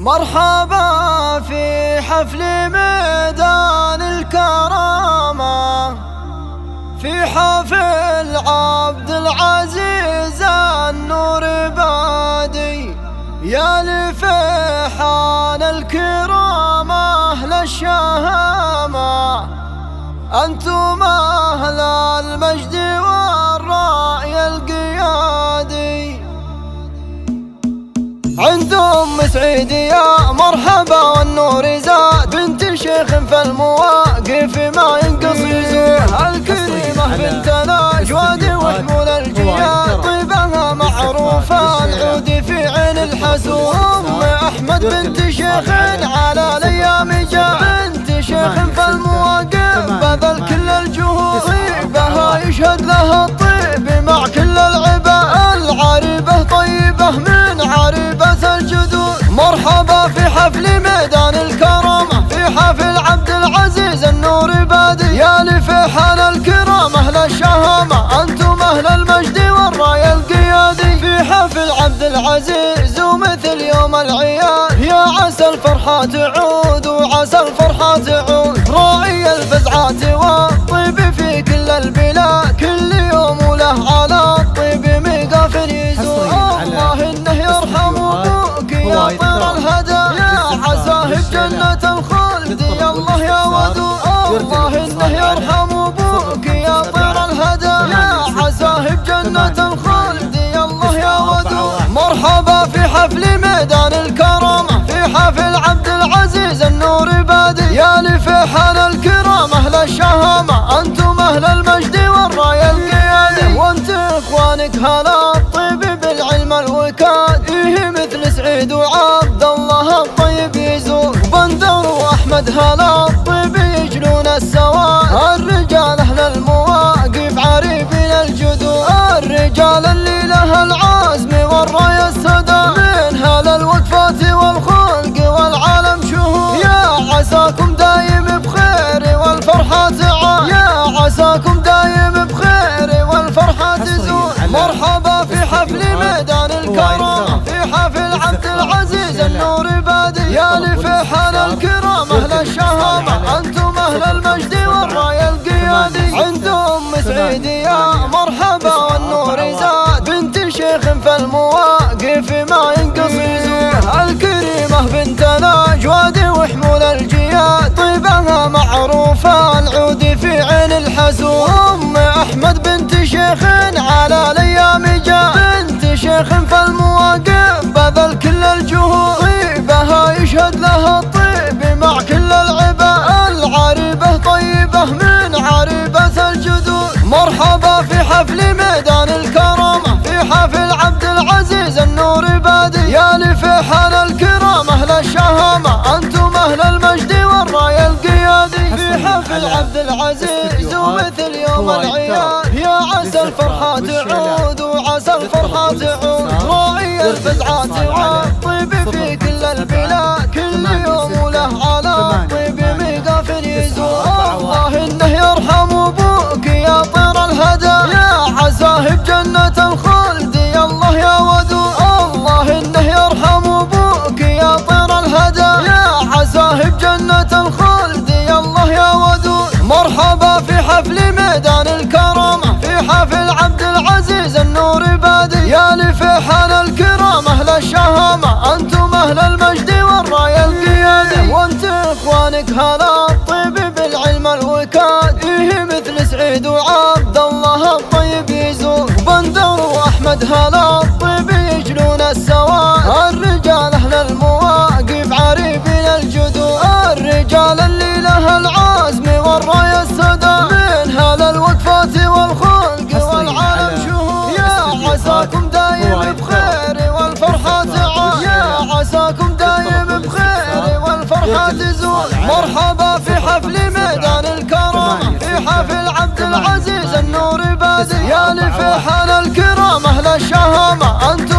مرحبا في حفل ميدان الكرامة، في حفل عبد العزيز النور بادي، يا لفيحان الكرامة أهل الشهامة، أنتم أهل المجد والرأي القيادي. عند أم سعيد يا مرحبا والنور زاد، بنت شيخ في المواقف ما ينقص يزور، الكريمة بنتنا جواد وحمول الجياد، طيبها معروفة العود في عين الحسود. أم أحمد بنت شيخ على الأيام جاء، بنت شيخ في المواقف بذل كل الجهود، طيبها يشهد لها الطيب مع كل العباء، العريبة طيبة من عريبة الجدود. مرحبا في حفل ميدان الكرامة، في حفل عبد العزيز النور بادي، يا لفيحان الكرامة أهل الشهامة، أنتم أهل المجد والراي القيادي. في حفل عبد العزيز ومثل يوم العياد، يا عسى الفرحة تعود وعسى الفرحة تعود، راعي الفزعات والطيب في كل البلاد، كل يوم وله على الطيب ميقافل يزور. الله إنه يرحم أبوك يا طير الهدى، يا عساه بجنة الخلد يا الله يا ودود. الله إنه يرحم أبوك يا طير الهدى، يا عساه بجنة الخلد يا الله يا ودود. مرحبا في حفل ميدان الكرامة، في حفل عبد العزيز النور بادي، يا لفيحان الكرامة أهل الشهامة، أنتم أهل المجد والراي القيادي. وانت إخوانك هلا الطيب بالعلم الوكاد، إيه مثل سعيد وعبد الله الطيب يزور، بندر وأحمد هلا الطيب يجلون السواد، الرجال أهل المواقف عريبين الجدود، الرجال اللي له العزم والراي السدى، من هلا الوقفات والخلق والعالم شهود، يا عساكم دايم بخير والفرحة تعاد، يا عساكم دايم بخير والفرحة تزول. مرحبا في حفل ميدان الكرامة، في حفل عبد العزيز النور بادي، يا لفيحان الكرامة أهل الشهامة، أنتم أهل المجد والراي القيادي. عند أم سعيد يا مرحبا والنور زاد، بنت شيخ في المواقف ما ينقص يزور، الكريمة بنتنا جواد وحمول الجياد، طيبها معروفة العود في عين الحسود. أم أحمد بنت شيخ على الأيام جاء، بنت شيخ في المواقف بذل كل الجهود، طيبها يشهد لها الطيب مع كل العباء، العريبة طيبة من عريبة الجدود. مرحبا في حفل ميدان الكرامة، في حفل عبد العزيز النور بادي، يا لفيحان الكرامة أهل الشهامة، أنتم أهل المجد والراي القيادي. في حفل عبد العزيز ومثل يوم العياد، يا عسى الفرحة تعود وعسى الفرحة تعود، راعي الفزعات والطيب في كل البلاد، كل يوم وله على الطيب ميقافل يزور. الله إنه يرحم أبوك يا طير الهدى، يا عساه بجنة الخلد يا الله يا ودود. الله إنه يرحم أبوك يا طير الهدى، يا عساه بجنة الخلد يا الله يا ودود. مرحبا في حفل ميدان الكرامة، في حفل عبد العزيز النور بادي، يا لفيحان الكرامة أهل الشهامة، أنتم أهل المجد والراي القيادي. وانت إخوانك هلا الطيب بالعلم الوكاد، إيه مثل سعيد وعبد الله الطيب يزور، بندر وأحمد هلا الطيب يجلون السواد، الرجال أهل المواقف عريبين الجدود، الرجال اللي له العزم والراي السدى، من هلا الوقفات والخلق والعالم شهود، يا عساكم دايم بخير والفرحة تعاد، يا عساكم دايم بخير والفرحة تزول. مرحبا في حفل ميدان الكرامة، في حفل عبد العزيز النور بادي، يا لفيحان الكرامة أهل الشهامة، أنتم